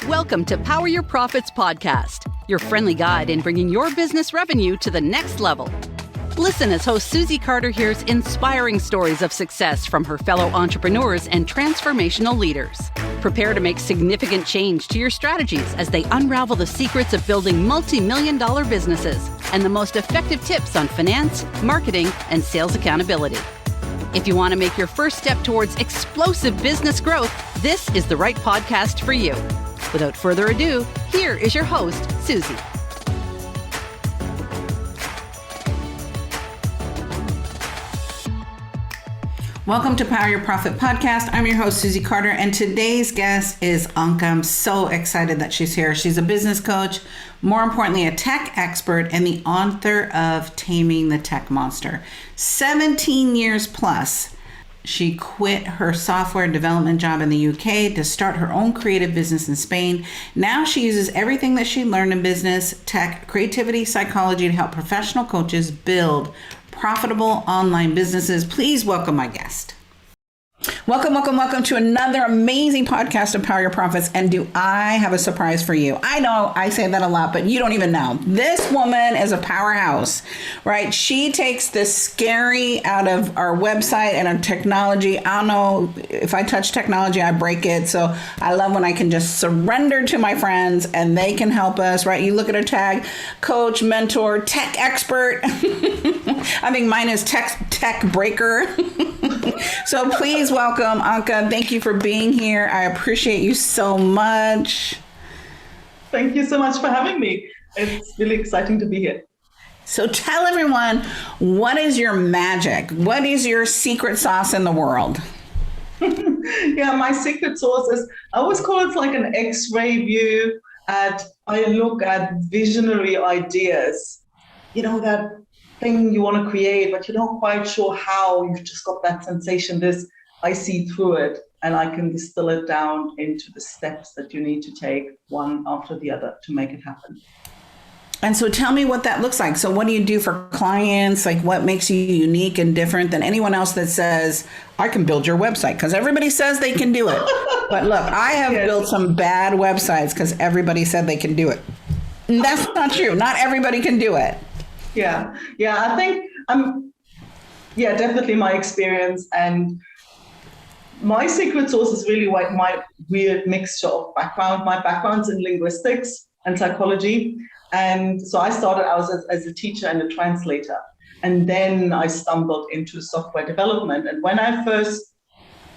Welcome to Power Your Profits podcast, your friendly guide in bringing your business revenue to the next level. Listen as host Susie Carder hears inspiring stories of success from her fellow entrepreneurs and transformational leaders. Prepare to make significant change to your strategies as they unravel the secrets of building multi-million-dollar businesses and the most effective tips on finance, marketing, and sales accountability. If you want to make your first step towards explosive business growth, this is the right podcast for you. Without further ado, here is your host, Susie. Welcome to Power Your Profit podcast. I'm your host, Susie Carder, and today's guest is Anke. I'm so excited that she's here. She's a business coach, more importantly, a tech expert, and the author of Taming the Tech Monster. 17 years plus. She quit her software development job in the UK to start her own creative business in Spain. Now she uses everything that she learned in business, tech, creativity, psychology to help professional coaches build profitable online businesses. Please welcome my guest. Welcome to another amazing podcast of Power Your Profits. And do I have a surprise for you? I know I say that a lot, but you don't even know. This woman is a powerhouse, right? She takes the scary out of our website and our technology. I don't know, if I touch technology, I break it. So I love when I can just surrender to my friends and they can help us, right? You look at her tag, coach, mentor, tech expert. I think mine is tech breaker. So please welcome Anke. Thank you for being here. I appreciate you so much. Thank you so much for having me. It's really exciting to be here. So tell everyone, what is your magic? What is your secret sauce in the world? Yeah, my secret sauce is, I always call it like an X-ray view. I look at visionary ideas, that thing you want to create, but you're not quite sure how. You've just got that sensation. I see through it, and I can distill it down into the steps that you need to take one after the other to make it happen. And so tell me what that looks like. So what do you do for clients? Like, what makes you unique and different than anyone else that says, I can build your website? Because everybody says they can do it. But look, I have built some bad websites because everybody said they can do it. And that's not true. Not everybody can do it. Yeah, I think, definitely my experience. And my secret sauce is really like my weird mixture of background. My background's in linguistics and psychology. And so I started out as a teacher and a translator. And then I stumbled into software development. And when I first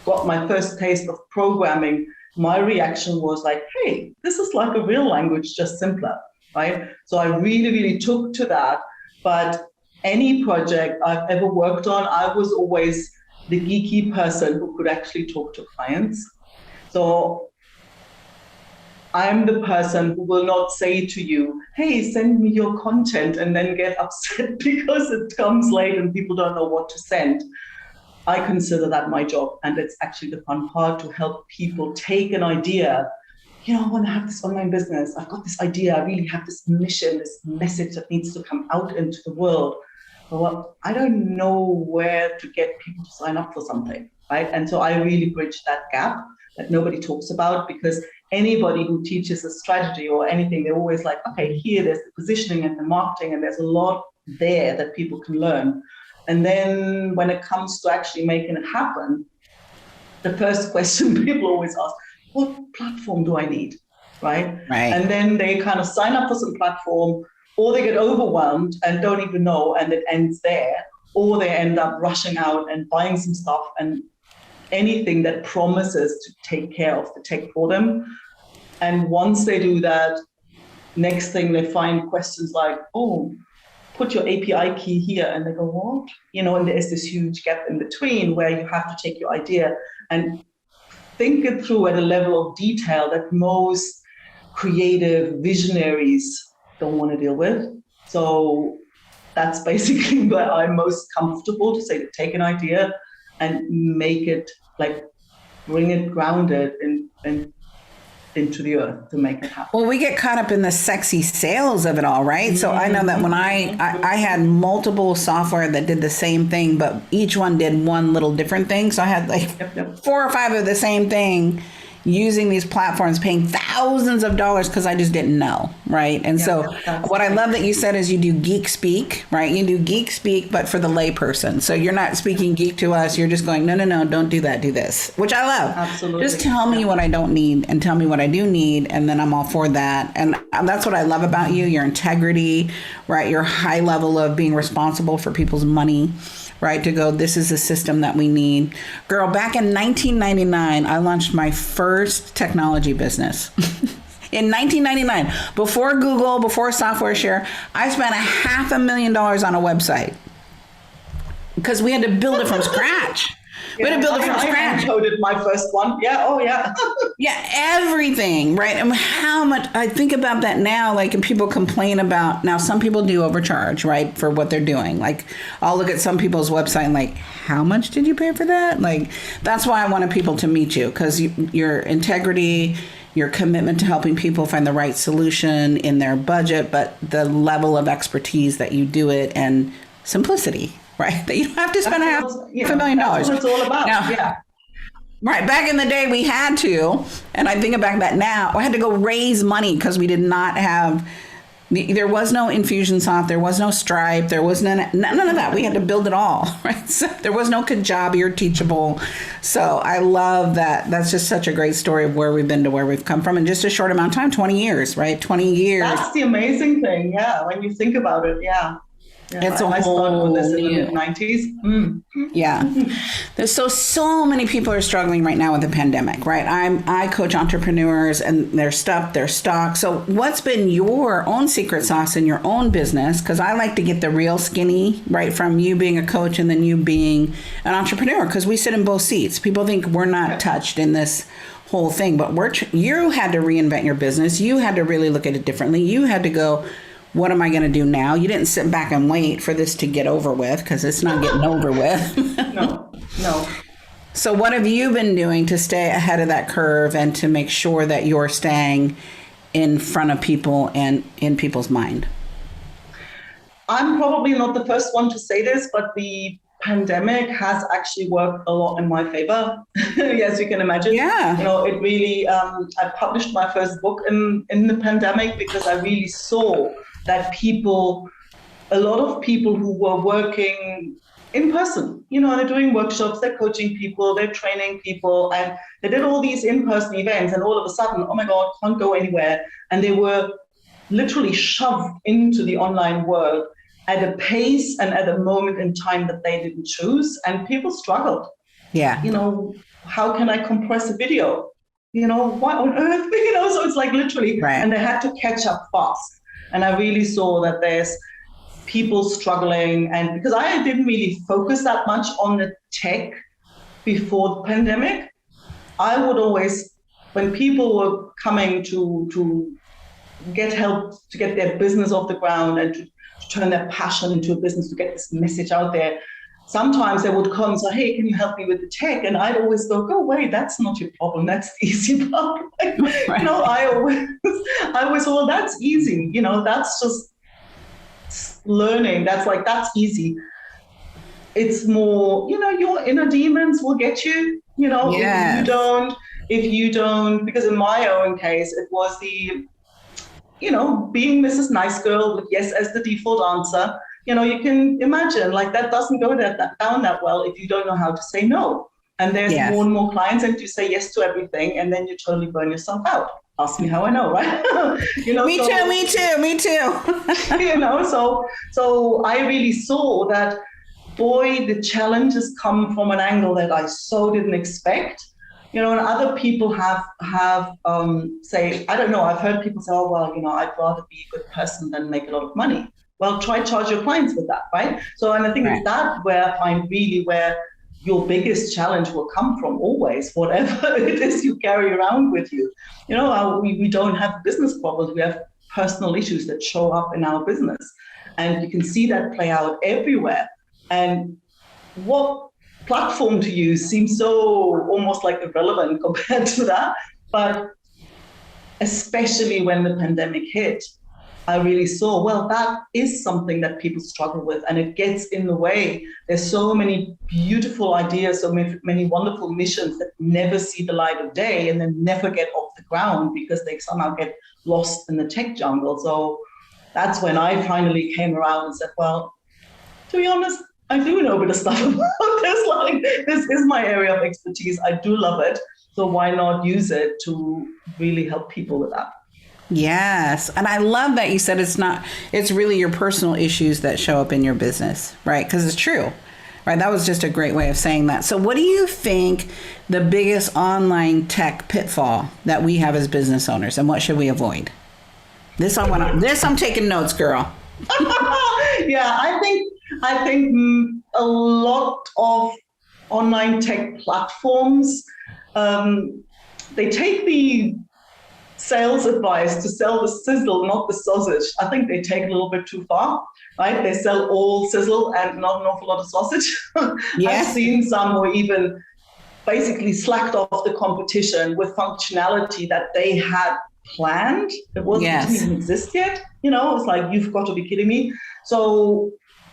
got my first taste of programming, my reaction was like, hey, this is like a real language, just simpler, right? So I really took to that. But any project I've ever worked on, I was always the geeky person who could actually talk to clients. So I'm the person who will not say to you, hey, send me your content, and then get upset because it comes late and people don't know what to send. I consider that my job, and it's actually the fun part, to help people take an idea. I want to have this online business. I've got this idea. I really have this mission, this message that needs to come out into the world. But I don't know where to get people to sign up for something, right? And so I really bridge that gap that nobody talks about, because anybody who teaches a strategy or anything, they're always like, okay, here, there's the positioning and the marketing, and there's a lot there that people can learn. And then when it comes to actually making it happen, the first question people always ask, what platform do I need, right? And then they kind of sign up for some platform, or they get overwhelmed and don't even know, and it ends there, or they end up rushing out and buying some stuff and anything that promises to take care of the tech for them. And once they do that, next thing they find questions like, oh, put your API key here, and they go, what? And there's this huge gap in between where you have to take your idea and think it through at a level of detail that most creative visionaries don't want to deal with. So that's basically where I'm most comfortable, to say, to take an idea and make it, like, bring it grounded and into the earth to make it happen. Well, we get caught up in the sexy sales of it all, right? So I know that when I had multiple software that did the same thing, but each one did one little different thing. So I had like 4 or 5 of the same thing, using these platforms, paying thousands of dollars because I just didn't know, right? And so what I love that you said is you do geek speak, right? You do geek speak, but for the layperson. So you're not speaking geek to us. You're just going, no, don't do that, do this, which I love. Absolutely. Just tell me what I don't need and tell me what I do need, and then I'm all for that. And that's what I love about you, your integrity, right? Your high level of being responsible for people's money, right? To go, this is a system that we need. Girl, back in 1999, I launched my first technology business. In 1999, before Google, before software share, I spent $500,000 on a website because we had to build it from scratch. We had to build it from scratch. I coded my first one. Yeah. Oh, yeah. Yeah, everything, right? And how much I think about that now, like, and people complain about, now some people do overcharge, right, for what they're doing. Like, I'll look at some people's website and like, how much did you pay for that? Like, that's why I wanted people to meet you, because your integrity, your commitment to helping people find the right solution in their budget, but the level of expertise that you do it, and simplicity. Right, that you don't have to spend $500,000. That's what it's all about. Now, right, back in the day we had to, and I think about that now, I had to go raise money because we did not have, there was no Infusionsoft, there was no Stripe, there was none of that. We had to build it all, right? So there was no Kajabi or Teachable. So I love that. That's just such a great story of where we've been to where we've come from in just a short amount of time, 20 years, right? 20 years. That's the amazing thing, yeah, when you think about it, yeah. Yeah, it's I started with this in the mid-90s. Yeah. There's so many people are struggling right now with the pandemic, right? I coach entrepreneurs and their stuff, their stock. So what's been your own secret sauce in your own business? Because I like to get the real skinny, right, from you being a coach and then you being an entrepreneur, because we sit in both seats. People think we're not touched in this whole thing, but you had to reinvent your business. You had to really look at it differently. You had to go, what am I going to do now? You didn't sit back and wait for this to get over with, because it's not getting over with. No. So what have you been doing to stay ahead of that curve and to make sure that you're staying in front of people and in people's mind? I'm probably not the first one to say this, but the pandemic has actually worked a lot in my favor, as you can imagine. Yeah. It really, I published my first book in the pandemic because I really saw that a lot of people who were working in person, they're doing workshops, they're coaching people, they're training people, and they did all these in-person events, and all of a sudden, oh my God, can't go anywhere. And they were literally shoved into the online world at a pace and at a moment in time that they didn't choose, and people struggled. Yeah. How can I compress a video? What on earth? So it's like literally, right. And they had to catch up fast. And I really saw that there's people struggling, and because I didn't really focus that much on the tech before the pandemic, I would always, when people were coming to get help to get their business off the ground and to turn their passion into a business, to get this message out there, sometimes they would come and say, hey, can you help me with the tech? And I'd always go away, that's not your problem, that's the easy part. Right. I always, well, that's easy, that's just learning, that's easy. It's more, your inner demons will get you, Yes. if you don't, because in my own case, it was the, being Mrs. Nice Girl with yes as the default answer. You can imagine that doesn't go down that well if you don't know how to say no. And there's more and more clients, and you say yes to everything, and then you totally burn yourself out. Ask me how I know, right? Me too. So I really saw that, boy, the challenges come from an angle that I so didn't expect. And other people have say, I don't know, I've heard people say, oh, well, I'd rather be a good person than make a lot of money. Well, try charge your clients with that, right? So, and I think it's that where I find really where your biggest challenge will come from always, whatever it is you carry around with you. We don't have business problems. We have personal issues that show up in our business. And you can see that play out everywhere. And what platform to use seems so almost like irrelevant compared to that. But especially when the pandemic hit, I really saw, well, that is something that people struggle with, and it gets in the way. There's so many beautiful ideas, so many wonderful missions that never see the light of day and then never get off the ground because they somehow get lost in the tech jungle. So that's when I finally came around and said, well, to be honest, I do know a bit of stuff about this. Like, this is my area of expertise. I do love it. So why not use it to really help people with that? Yes. And I love that you said it's really your personal issues that show up in your business, right? Because it's true, right? That was just a great way of saying that. So what do you think the biggest online tech pitfall that we have as business owners, and what should we avoid? I'm taking notes, girl. Yeah, I think a lot of online tech platforms, they take the sales advice to sell the sizzle, not the sausage. I think they take a little bit too far, right? They sell all sizzle and not an awful lot of sausage. Yes. I've seen some who even basically slacked off the competition with functionality that they had planned. It didn't even exist yet. It's like, you've got to be kidding me. So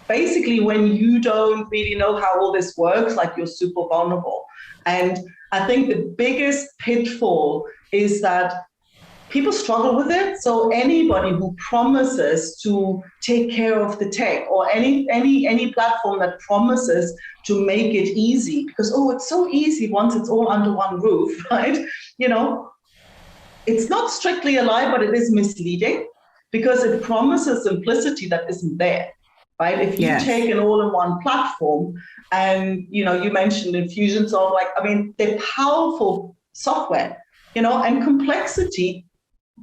basically, when you don't really know how all this works, like, you're super vulnerable. And I think the biggest pitfall is that people struggle with it. So anybody who promises to take care of the tech, or any platform that promises to make it easy, because, it's so easy once it's all under one roof, right? It's not strictly a lie, but it is misleading because it promises simplicity that isn't there, right? If you take an all-in-one platform, and, you mentioned Infusionsoft, they're powerful software, and complexity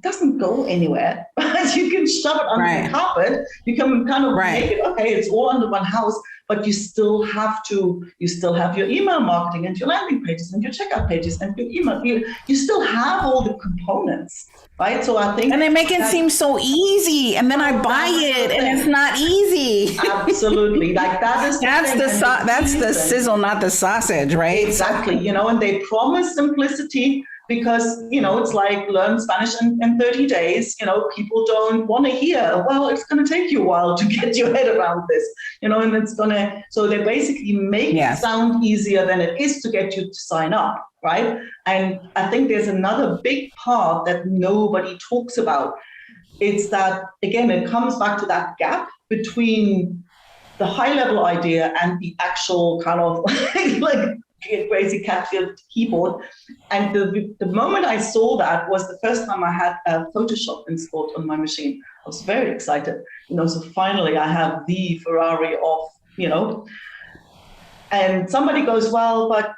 doesn't go anywhere. You can shove it under the carpet. You can kind of make it, okay, it's all under one house, but you still have your email marketing and your landing pages and your checkout pages and your email. You still have all the components, right? So I think, and they make it seem so easy, and then I buy it, and it's not easy. Absolutely, like that's the sizzle, not the sausage, right? Exactly, and they promise simplicity. Because, it's like learn Spanish in 30 days. People don't want to hear, well, it's going to take you a while to get your head around this, and so they basically make it sound easier than it is to get you to sign up, right? And I think there's another big part that nobody talks about. It's that, again, it comes back to that gap between the high level idea and the actual kind of like crazy catfield keyboard. And the moment I saw that was the first time I had Photoshop installed on my machine. I was very excited, so finally I have the Ferrari of, and somebody goes, well, but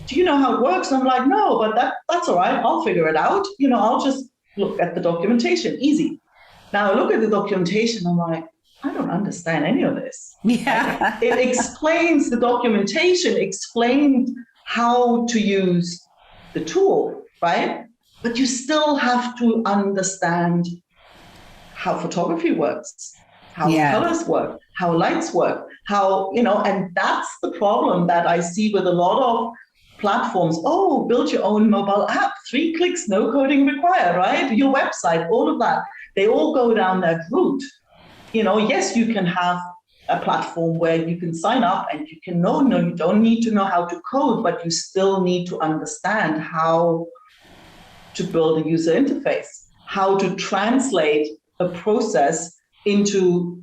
do you know how it works? And I'm like, no, but that's all right. I'll figure it out. I'll just look at the documentation. Easy. Now I look at the documentation, I'm like, I don't understand any of this. Yeah. It explains, the documentation explained how to use the tool, right? But you still have to understand how photography works, how colors work, how lights work, how, and that's the problem that I see with a lot of platforms. Oh, build your own mobile app, 3 clicks, no coding required, right? Your website, all of that. They all go down that route. Yes, you can have a platform where you can sign up and you can know, no, you don't need to know how to code, but you still need to understand how to build a user interface, how to translate a process into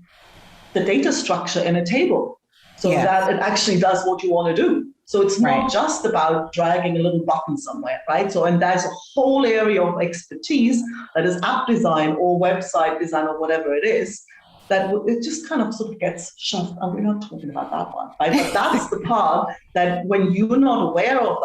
the data structure in a table so that it actually does what you want to do. So it's not just about dragging a little button somewhere, right? So, and there's a whole area of expertise that is app design or website design or whatever it is, that it just kind of sort of gets shoved. And we're not talking about that one, right? But that's the part that when you're not aware of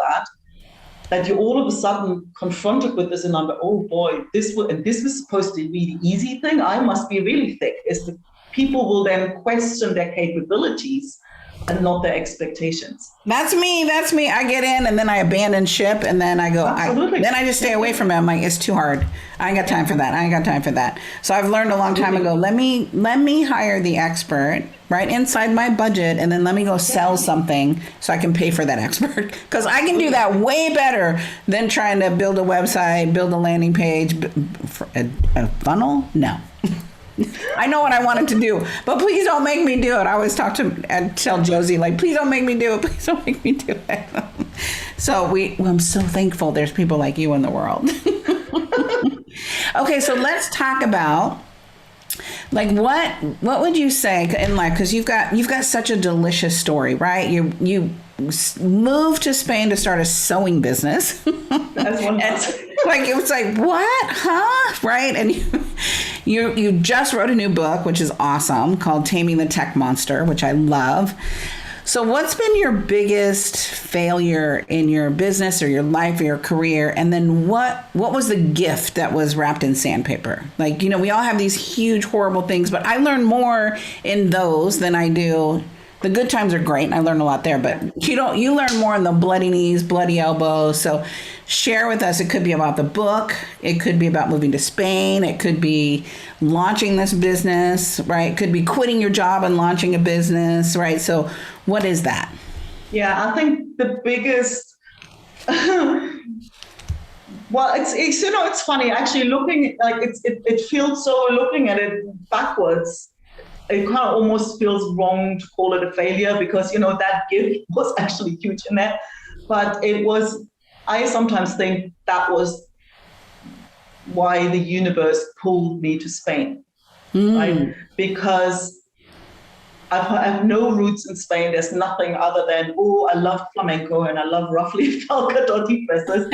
that you're all of a sudden confronted with this and I'm like, oh boy, this was supposed to be the easy thing. I must be really thick. Is the people will then question their capabilities and not their expectations. That's me. I get in and then I abandon ship and then I go, then I just stay away from it. I'm like, it's too hard. I ain't got time for that. So I've learned a long time ago, let me hire the expert right inside my budget and then let me go sell something so I can pay for that expert. Because I can do that way better than trying to build a website, build a landing page, a funnel. No. I know what I wanted to do, but please don't make me do it. I always tell Josie, like, please don't make me do it. Please don't make me do it. So I'm so thankful there's people like you in the world. Okay, so let's talk about, like, what would you say in life? Because you've got such a delicious story, right? You moved to Spain to start a sewing business. That's one. Like, it was like, what? Huh? Right? And you just wrote a new book, which is awesome, called Taming the Tech Monster, which I love. So what's been your biggest failure in your business or your life or your career? And then what was the gift that was wrapped in sandpaper? Like, we all have these huge, horrible things, but I learn more in those than I do. The good times are great, and I learned a lot there, but you learn more in the bloody knees, bloody elbows. So share with us. It could be about the book. It could be about moving to Spain. It could be launching this business, right? It could be quitting your job and launching a business, right? So what is that? Yeah, I think the biggest, well, it's funny actually looking, like it feels so, looking at it backwards, it kind of almost feels wrong to call it a failure because, that gift was actually huge in there. But I sometimes think that was why the universe pulled me to Spain, right? Because I have no roots in Spain. There's nothing other than, I love flamenco and I love roughly falcadotti dresses,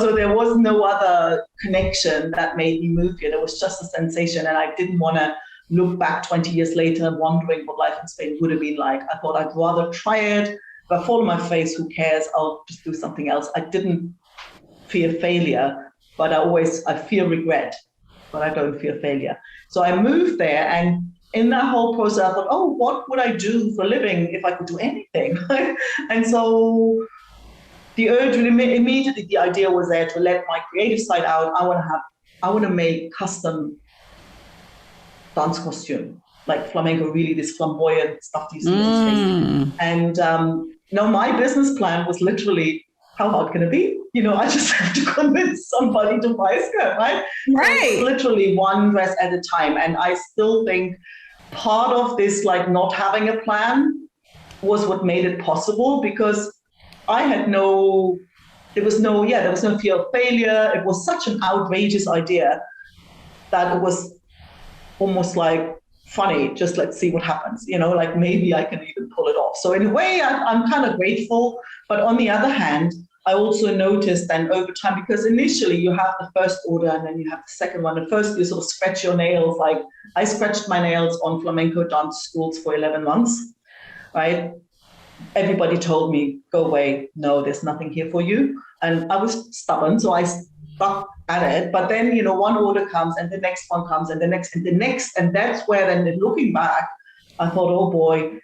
so there was no other connection that made me move here. There was just a sensation, and I didn't want to look back 20 years later wondering what life in Spain would have been like. I thought I'd rather try it. If I fall on my face, who cares? I'll just do something else. I didn't fear failure, but I fear regret, but I don't fear failure. So I moved there, and in that whole process, I thought, what would I do for a living if I could do anything? And so the urge, immediately the idea was there to let my creative side out. I want to make custom dance costume, like flamenco, really this flamboyant stuff you see in space. And my business plan was literally, how hard can it be? I just have to convince somebody to buy a skirt, right? Right. So literally one dress at a time. And I still think part of this, like not having a plan, was what made it possible, because I had there was no fear of failure. It was such an outrageous idea that it was almost like funny, just let's see what happens, like maybe I can even pull it off. So in a way, I'm kind of grateful. But on the other hand, I also noticed then over time, because initially you have the first order and then you have the second one. At first you sort of scratch your nails. Like I scratched my nails on flamenco dance schools for 11 months, right? Everybody told me, go away. No, there's nothing here for you. And I was stubborn, so I stuck at it. But then, one order comes and the next one comes and the next and the next. And that's where then looking back, I thought, oh boy,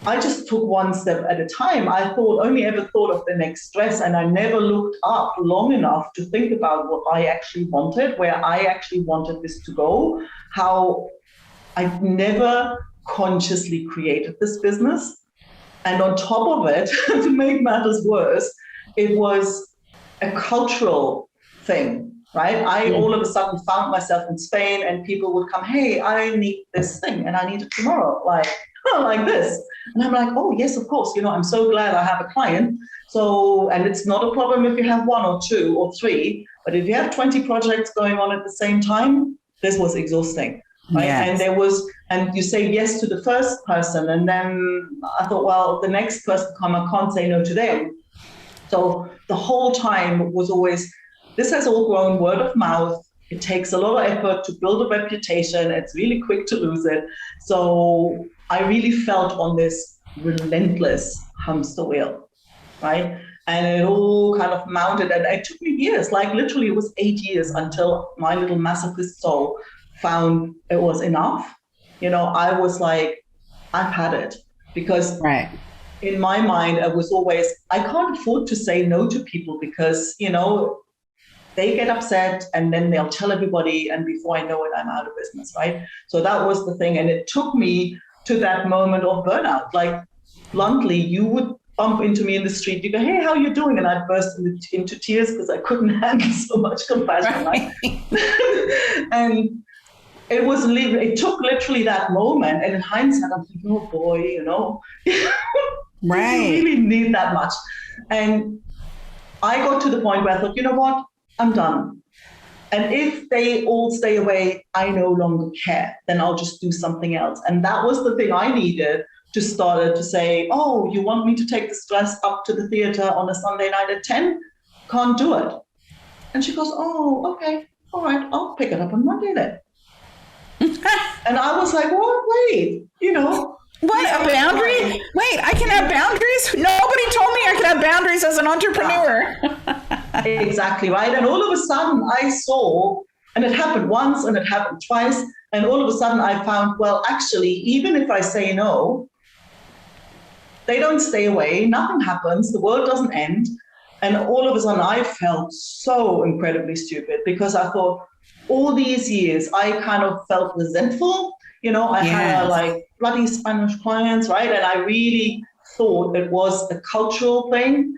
I just took one step at a time. I only ever thought of the next dress, and I never looked up long enough to think about what I actually wanted, where I actually wanted this to go, how I never consciously created this business. And on top of it, to make matters worse, it was a cultural thing, right? I all of a sudden found myself in Spain, and people would come, hey, I need this thing and I need it tomorrow, like this. And I'm like, oh yes, of course, I'm so glad I have a client. So, and it's not a problem if you have one or two or three, but if you have 20 projects going on at the same time, this was exhausting, right? Yes. And you say yes to the first person, and then I thought, well, the next person I can't say no to them. So the whole time was always, this has all grown word of mouth. It takes a lot of effort to build a reputation. It's really quick to lose it. So I really felt on this relentless hamster wheel, right? And it all kind of mounted, and it took me years, like literally it was 8 years until my little masochist soul found it was enough. I was like, I've had it, because right. in my mind, it was always, I can't afford to say no to people because, they get upset and then they'll tell everybody. And before I know it, I'm out of business, right? So that was the thing. And it took me to that moment of burnout. Like, bluntly, you would bump into me in the street. You go, hey, how are you doing? And I'd burst into tears because I couldn't handle so much compassion. Right. And it took literally that moment. And in hindsight, I'm thinking, oh boy, Right. you really need that much. And I got to the point where I thought, you know what? I'm done. And if they all stay away, I no longer care. Then I'll just do something else. And that was the thing I needed to start to say, oh, you want me to take this dress up to the theater on a Sunday night at 10? Can't do it. And she goes, oh, okay. All right. I'll pick it up on Monday then. And I was like, well, wait, What, a boundary? Wait, I can have boundaries? Nobody told me I could have boundaries as an entrepreneur. Exactly, right? And all of a sudden I saw, and it happened once and it happened twice, and all of a sudden I found, well, actually, even if I say no, they don't stay away, nothing happens, the world doesn't end. And all of a sudden I felt so incredibly stupid because I thought all these years I kind of felt resentful. I had like bloody Spanish clients, right? And I really thought it was a cultural thing.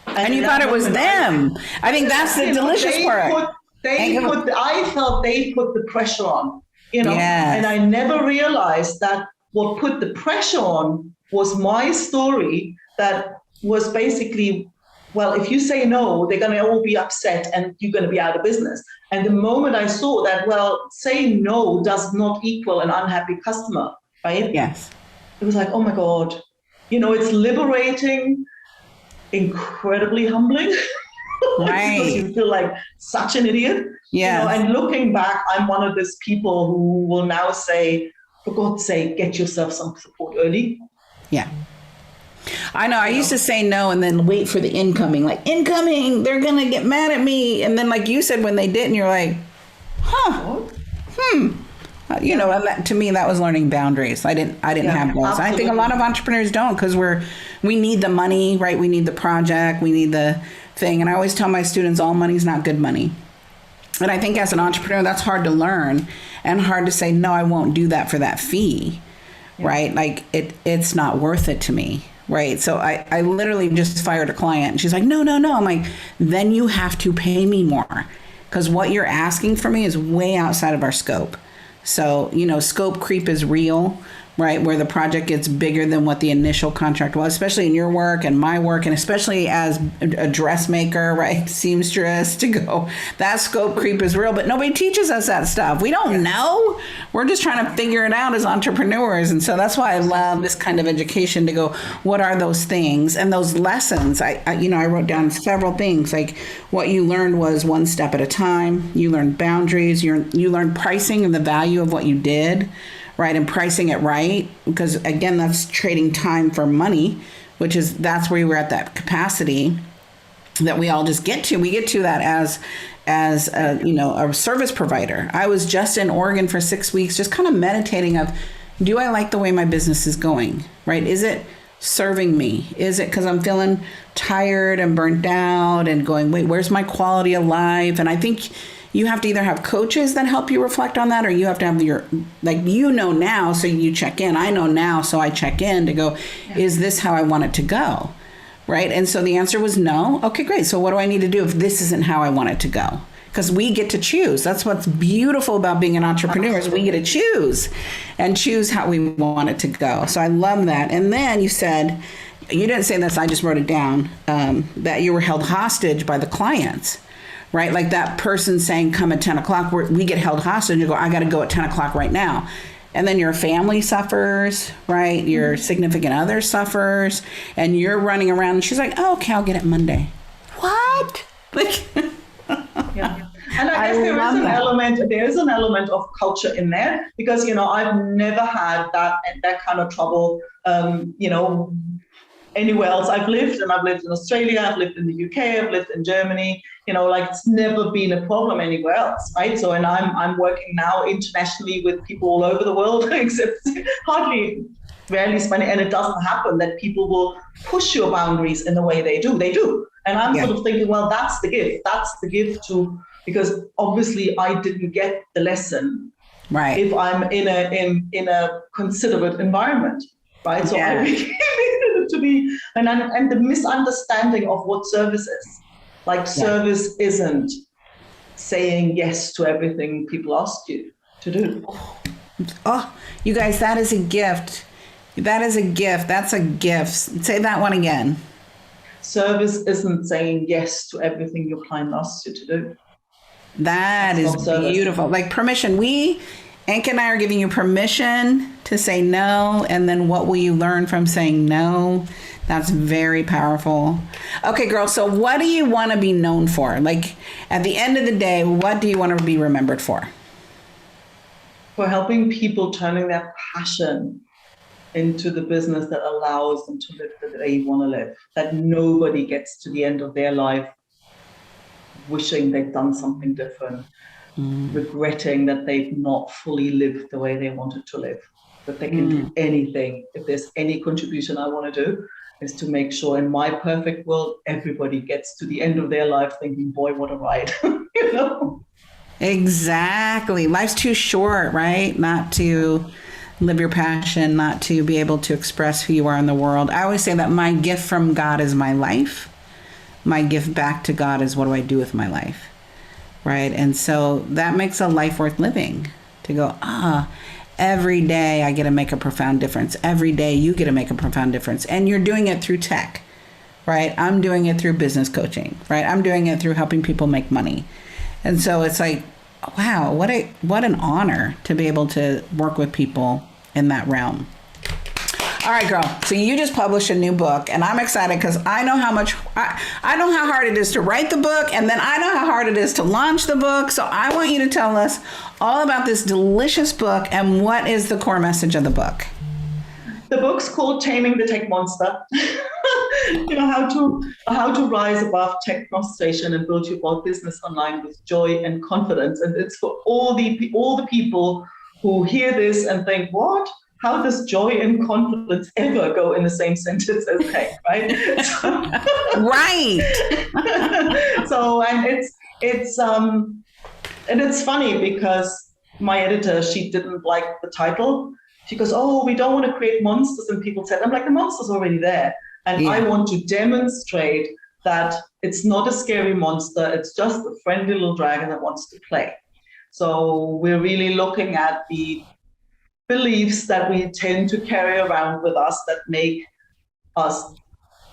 And you thought it was them. I think that's the delicious part. I felt they put the pressure on, Yes. and I never realized that what put the pressure on was my story that was basically, well, if you say no, they're going to all be upset and you're going to be out of business. And the moment I saw that, well, saying no does not equal an unhappy customer, right? Yes. It was like, oh my God, it's liberating, incredibly humbling. Right. Because you feel like such an idiot. Yeah. And looking back, I'm one of those people who will now say, for God's sake, get yourself some support early. Yeah. I know. I used to say no and then wait for the incoming. Like, incoming, they're going to get mad at me. And then, like you said, when they didn't, you're like, and that, to me, that was learning boundaries. I didn't have those. Absolutely. I think a lot of entrepreneurs don't because we need the money, right? We need the project. We need the thing. And I always tell my students, all money's not good money. And I think as an entrepreneur, that's hard to learn and hard to say, no, I won't do that for that fee, right? Like it's not worth it to me. Right. So I literally just fired a client and she's like, no. I'm like, then you have to pay me more because what you're asking for me is way outside of our scope. So, scope creep is real, right? Where the project gets bigger than what the initial contract was, especially in your work and my work, and especially as a dressmaker, right? Seamstress to go. That scope creep is real, but nobody teaches us that stuff. We don't know. We're just trying to figure it out as entrepreneurs. And so that's why I love this kind of education to go, what are those things? And those lessons, I wrote down several things. Like what you learned was one step at a time. You learned boundaries. You learned pricing and the value of what you did. Right, and pricing it right, because again, that's trading time for money, that's where we were at that capacity that we all just get to. We get to that as a service provider. I was just in Oregon for 6 weeks, just kind of meditating of, do I like the way my business is going? Right? Is it serving me? Is it because I'm feeling tired and burnt out and going, wait, where's my quality of life? And I think you have to either have coaches that help you reflect on that, or you have to have now, so you check in. I know now, so I check in to go, is this how I want it to go? Right? And so the answer was no. Okay, great. So what do I need to do if this isn't how I want it to go? Because we get to choose. That's what's beautiful about being an entrepreneur is we get to choose how we want it to go. So I love that. And then you said, you didn't say this, I just wrote it down, that you were held hostage by the clients. Right? Like that person saying, come at 10 o'clock, we get held hostage. You go, I got to go at 10 o'clock right now. And then your family suffers, right? Your significant other suffers, and you're running around. And she's like, oh, okay, I'll get it Monday. What? Like, yeah. And I guess there is an element of culture in there because, I've never had that kind of trouble, anywhere else I've lived. And I've lived in Australia, I've lived in the UK, I've lived in Germany, it's never been a problem anywhere else, right? So, and I'm working now internationally with people all over the world, except hardly rarely spending, and it doesn't happen that people will push your boundaries in the way they do. They do. And I'm sort of thinking, well, that's the gift. That's the gift because obviously I didn't get the lesson. Right. If I'm in a considerate environment, right? So I really needed it to be, and the misunderstanding of what service is. Like service isn't saying yes to everything people ask you to do. Oh, you guys, that is a gift. That is a gift. That's a gift. Say that one again. Service isn't saying yes to everything your client asks you to do. That's is beautiful. Like permission. Anke and I are giving you permission to say no. And then what will you learn from saying no? That's very powerful. Okay, girl. So what do you want to be known for? Like at the end of the day, what do you want to be remembered for? For helping people turning their passion into the business that allows them to live the way they want to live. That nobody gets to the end of their life wishing they'd done something different, regretting that they've not fully lived the way they wanted to live. That they can do anything. If there's any contribution I want to do, is to make sure in my perfect world, everybody gets to the end of their life thinking, boy, what a ride, you know? Exactly. Life's too short, right? Not to live your passion, not to be able to express who you are in the world. I always say that my gift from God is my life. My gift back to God is what do I do with my life, right? And so that makes a life worth living, to go, every day I get to make a profound difference. Every day you get to make a profound difference. And you're doing it through tech, right? I'm doing it through business coaching, right? I'm doing it through helping people make money. And so it's like, wow, what an honor to be able to work with people in that realm. All right, girl. So you just published a new book, and I'm excited because I know how much I know how hard it is to write the book, and then I know how hard it is to launch the book. So I want you to tell us all about this delicious book and what is the core message of the book. The book's called Taming the Tech Monster. How to rise above tech frustration and build your business online with joy and confidence. And it's for all the people who hear this and think, what? How does joy and confidence ever go in the same sentence as tech, right? Right. So, and it's funny because my editor, she didn't like the title. She goes, we don't want to create monsters. And people said, I'm like, the monster's already there. And I want to demonstrate that it's not a scary monster. It's just a friendly little dragon that wants to play. So we're really looking at the beliefs that we tend to carry around with us that make us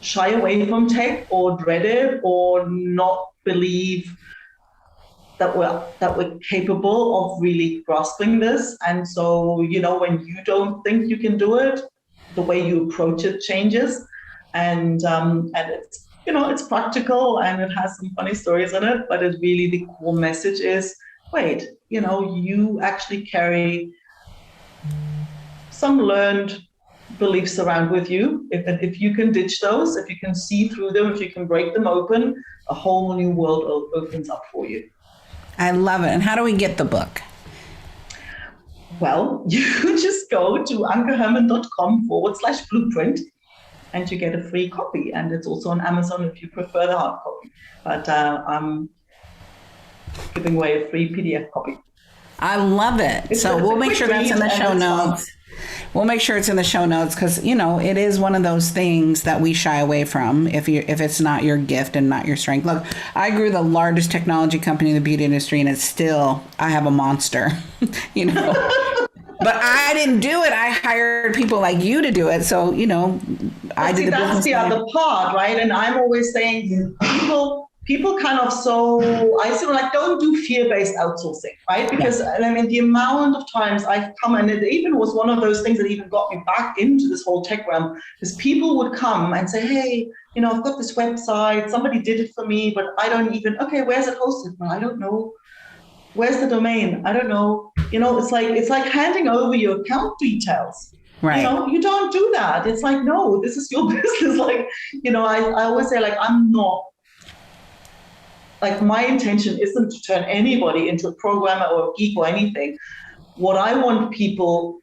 shy away from tech or dread it or not believe that we're capable of really grasping this. And so, when you don't think you can do it, the way you approach it changes. And it's, it's practical and it has some funny stories in it, but it really, the core message is, wait, you actually carry some learned beliefs around with you. If you can ditch those, if you can see through them, if you can break them open, a whole new world opens up for you. I love it. And how do we get the book? Well, you just go to ankeherrmann.com/blueprint and you get a free copy. And it's also on Amazon if you prefer the hard copy. But I'm giving away a free PDF copy. I love it. So we'll make sure that's in the show notes. We'll make sure it's in the show notes because, it is one of those things that we shy away from if it's not your gift and not your strength. Look, I grew the largest technology company in the beauty industry and it's still, I have a monster, But I didn't do it. I hired people like you to do it. So, I did the business. That's the other part, right? And I'm always saying people kind of I sort of like, don't do fear-based outsourcing, right? Because the amount of times I've come, and it even was one of those things that even got me back into this whole tech realm, because people would come and say, hey, I've got this website, somebody did it for me, but I don't even, okay, where's it hosted? Well, I don't know. Where's the domain? I don't know. It's like handing over your account details. Right. You don't do that. It's like, no, this is your business. I always say, I'm not, my intention isn't to turn anybody into a programmer or a geek or anything. What I want people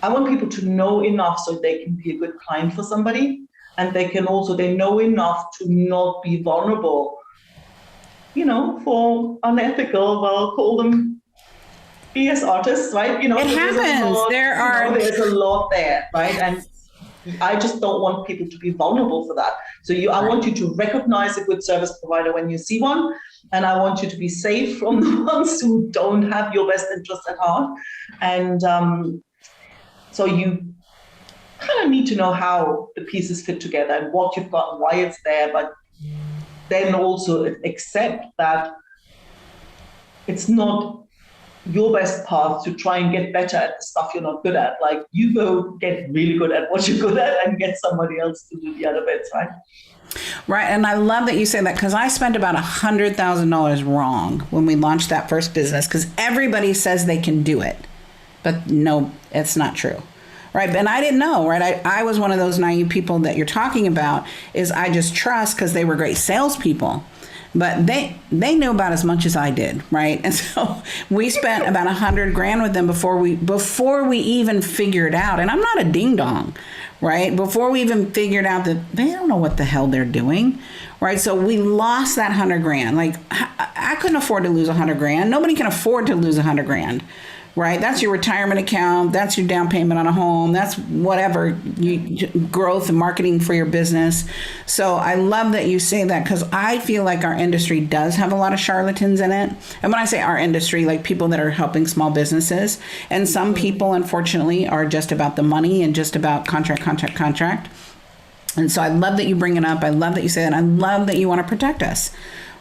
I want people to know enough so they can be a good client for somebody. And they know enough to not be vulnerable, for unethical, well, call them BS artists, right? It happens. There's a lot there, right? And I just don't want people to be vulnerable for that. So I want you to recognize a good service provider when you see one, and I want you to be safe from the ones who don't have your best interest at heart. And so you kind of need to know how the pieces fit together and what you've got, why it's there, but then also accept that it's not your best path to try and get better at the stuff you're not good at. Like, you go get really good at what you're good at and get somebody else to do the other bits, right? Right. And I love that you say that, because I spent about $100,000 wrong when we launched that first business, because everybody says they can do it. But no, it's not true. Right. And I didn't know. Right. I was one of those naive people that you're talking about, is I just trust because they were great salespeople. But they knew about as much as I did, right? And so we spent about $100,000 with them before we even figured out. And I'm not a ding dong, right? Before we even figured out that they don't know what the hell they're doing, right? So we lost that $100,000. Like, I couldn't afford to lose $100,000. Nobody can afford to lose $100,000. Right? That's your retirement account. That's your down payment on a home. That's whatever growth and marketing for your business. So I love that you say that, because I feel like our industry does have a lot of charlatans in it. And when I say our industry, like people that are helping small businesses, and some people, unfortunately, are just about the money and just about contract. And so I love that you bring it up. I love that you say that. I love that you want to protect us.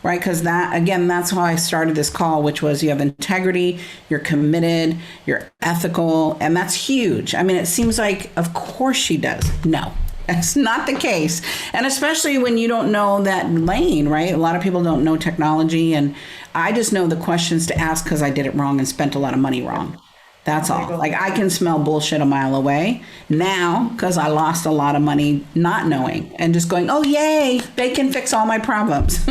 Right? Because that's how I started this call, which was you have integrity, you're committed, you're ethical, and that's huge. I mean, it seems like, of course she does. No, that's not the case. And especially when you don't know that lane, right? A lot of people don't know technology, and I just know the questions to ask because I did it wrong and spent a lot of money wrong. That's all. Like, I can smell bullshit a mile away now because I lost a lot of money not knowing and just going, oh, yay, they can fix all my problems.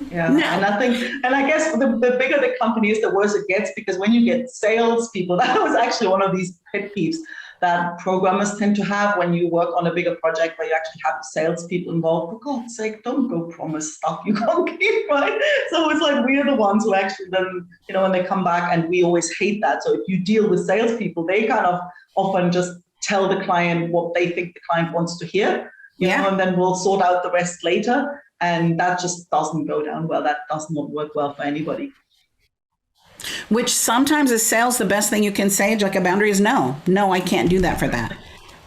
Yeah, no. And I guess the bigger the company is, the worse it gets, because when you get salespeople, that was actually one of these pet peeves that programmers tend to have when you work on a bigger project where you actually have salespeople involved. For God's sake, don't go promise stuff you can't keep, right? So it's like, we're the ones who actually then, when they come back, and we always hate that. So if you deal with salespeople, they kind of often just tell the client what they think the client wants to hear, you know, and then we'll sort out the rest later. And that just doesn't go down well. That does not work well for anybody. Which sometimes is sales, the best thing you can say, like a boundary, is no, I can't do that for that.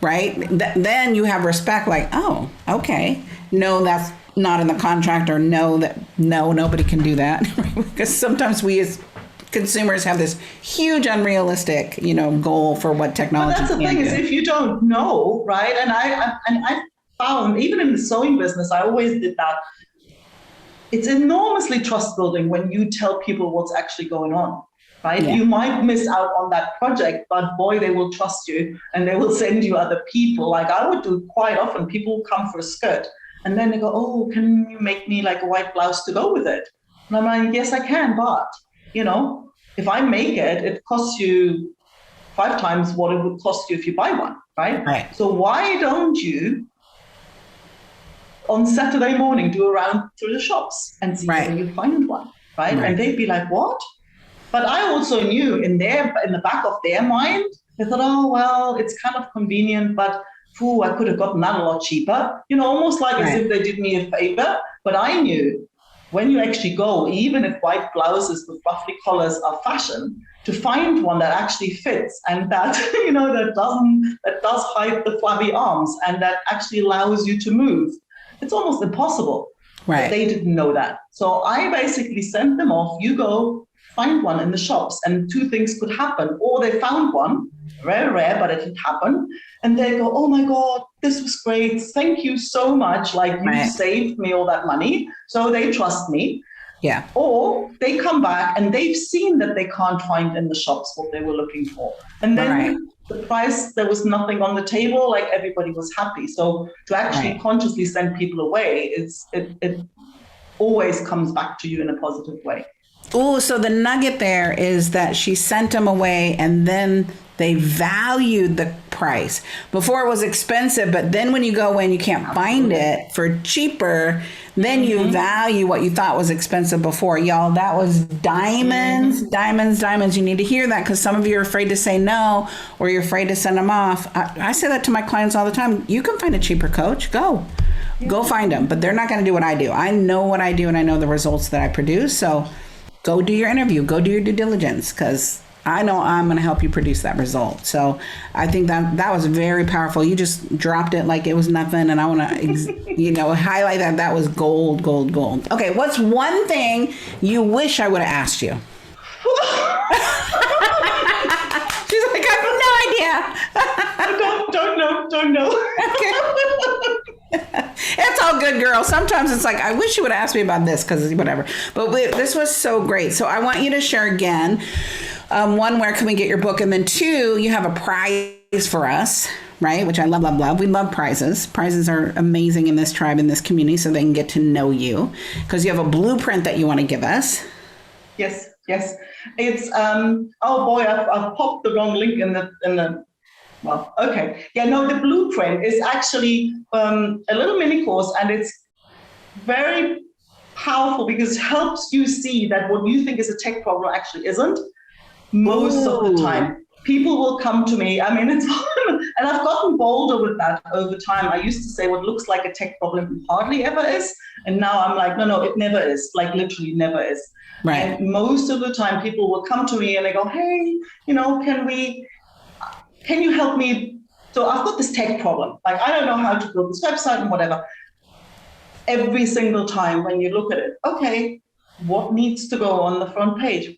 Right? Then you have respect, like, oh, okay. No, that's not in the contract, or no, nobody can do that. Because sometimes we as consumers have this huge unrealistic, goal for what technology can do. But that's the thing, is if you don't know, right? And I found, even in the sewing business, I always did that. It's enormously trust building when you tell people what's actually going on, right? Yeah. You might miss out on that project, but boy, they will trust you and they will send you other people. Like I would do quite often, people come for a skirt and then they go, oh, can you make me like a white blouse to go with it? And I'm like, yes, I can, but if I make it, it costs you 5 times what it would cost you if you buy one, right? So why don't you on Saturday morning do a round through the shops and see whether you find one, right? And they'd be like, what? But I also knew in the back of their mind, they thought, oh, well, it's kind of convenient, but I could have gotten that a lot cheaper, almost like as if they did me a favor. But I knew when you actually go, even if white blouses with ruffly collars are fashion, to find one that actually fits and that, that does hide the flabby arms and that actually allows you to move, it's almost impossible. Right. But they didn't know that. So I basically sent them off. You go find one in the shops, and 2 things could happen. Or they found one, very rare, but it did happen. And they go, oh my God, this was great. Thank you so much. Like you saved me all that money. So they trust me. Yeah. Or they come back and they've seen that they can't find in the shops what they were looking for. And then the price, there was nothing on the table, like everybody was happy. So to actually consciously send people away, it always comes back to you in a positive way. Oh, so the nugget there is that she sent them away and then they valued the price. Before it was expensive, but then when you go in, you can't find it for cheaper. Then you value what you thought was expensive before. Y'all, that was diamonds, diamonds. You need to hear that because some of you are afraid to say no or you're afraid to send them off. I say that to my clients all the time. You can find a cheaper coach. Go find them. But they're not going to do what I do. I know what I do and I know the results that I produce. So go do your interview. Go do your due diligence because I know I'm going to help you produce that result. So I think that was very powerful. You just dropped it like it was nothing. And I want to, highlight that was gold. Okay. What's one thing you wish I would have asked you? She's like, I have no idea. Don't know. Okay. It's all good, girl. Sometimes it's like, I wish you would have asked me about this because whatever. But this was so great. So I want you to share again. One, where can we get your book? And then two, you have a prize for us, right? Which I love. We love prizes. Prizes are amazing in this tribe, in this community, so they can get to know you because you have a blueprint that you want to give us. Yes. It's, oh boy, I've popped the wrong link in the well, okay. Yeah, no, the blueprint is actually a little mini course and it's very powerful because it helps you see that what you think is a tech problem actually isn't. Most of the time, people will come to me. I mean, it's and I've gotten bolder with that over time. I used to say what looks like a tech problem hardly ever is. And now I'm like, no, it never is. Like literally never is. Right. And most of the time people will come to me and they go, hey, can you help me? So I've got this tech problem. Like, I don't know how to build this website and whatever. Every single time when you look at it, okay, what needs to go on the front page?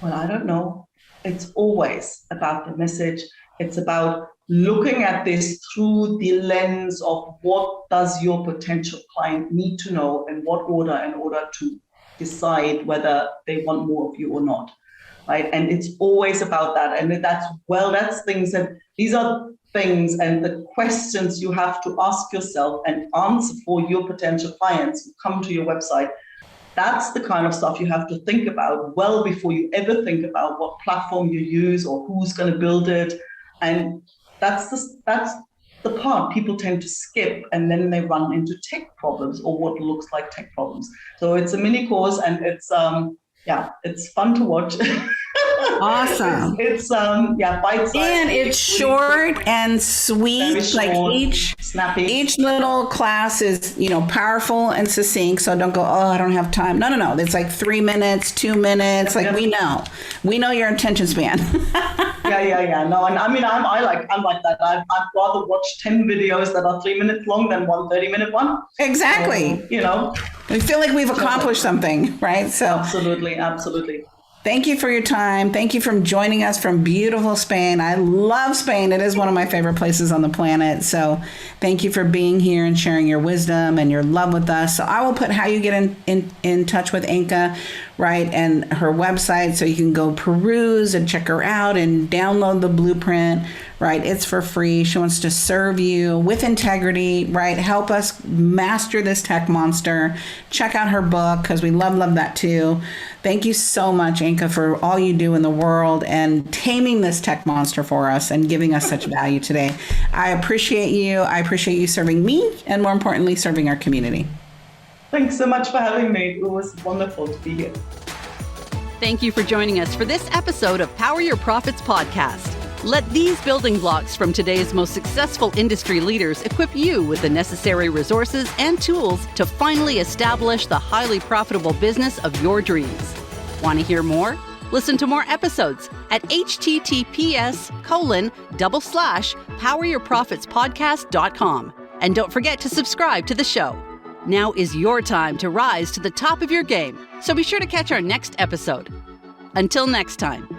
Well, I don't know. It's always about the message. It's about looking at this through the lens of what does your potential client need to know and what order in order to decide whether they want more of you or not, right? And it's always about that. And that's things that these are things and the questions you have to ask yourself and answer for your potential clients who come to your website. That's the kind of stuff you have to think about well before you ever think about what platform you use or who's going to build it. And that's the part people tend to skip, and then they run into tech problems or what looks like tech problems. So it's a mini course, and it's it's fun to watch. Awesome. It's bite-sized. And it's short and sweet. Short, like snappy. Each little class is, powerful and succinct. So don't go, oh, I don't have time. No. It's like 3 minutes, 2 minutes. Like we know your attention span. Yeah. No, and I mean, I'm like that. I'd rather watch 10 videos that are 3 minutes long than one 30-minute one. Exactly. We feel like we've accomplished something, right? So absolutely. Thank you for your time. Thank you for joining us from beautiful Spain. I love Spain. It is one of my favorite places on the planet. So thank you for being here and sharing your wisdom and your love with us. So I will put how you get in touch with Anke, right, and her website so you can go peruse and check her out and download the blueprint, right? It's for free. She wants to serve you with integrity, right? Help us master this tech monster. Check out her book because we love that too. Thank you so much, Anke, for all you do in the world and taming this tech monster for us and giving us such value today. I appreciate you. I appreciate you serving me and, more importantly, serving our community. Thanks so much for having me. It was wonderful to be here. Thank you for joining us for this episode of Power Your Profits podcast. Let these building blocks from today's most successful industry leaders equip you with the necessary resources and tools to finally establish the highly profitable business of your dreams. Want to hear more? Listen to more episodes at https://poweryourprofitspodcast.com. And don't forget to subscribe to the show. Now is your time to rise to the top of your game, so be sure to catch our next episode. Until next time.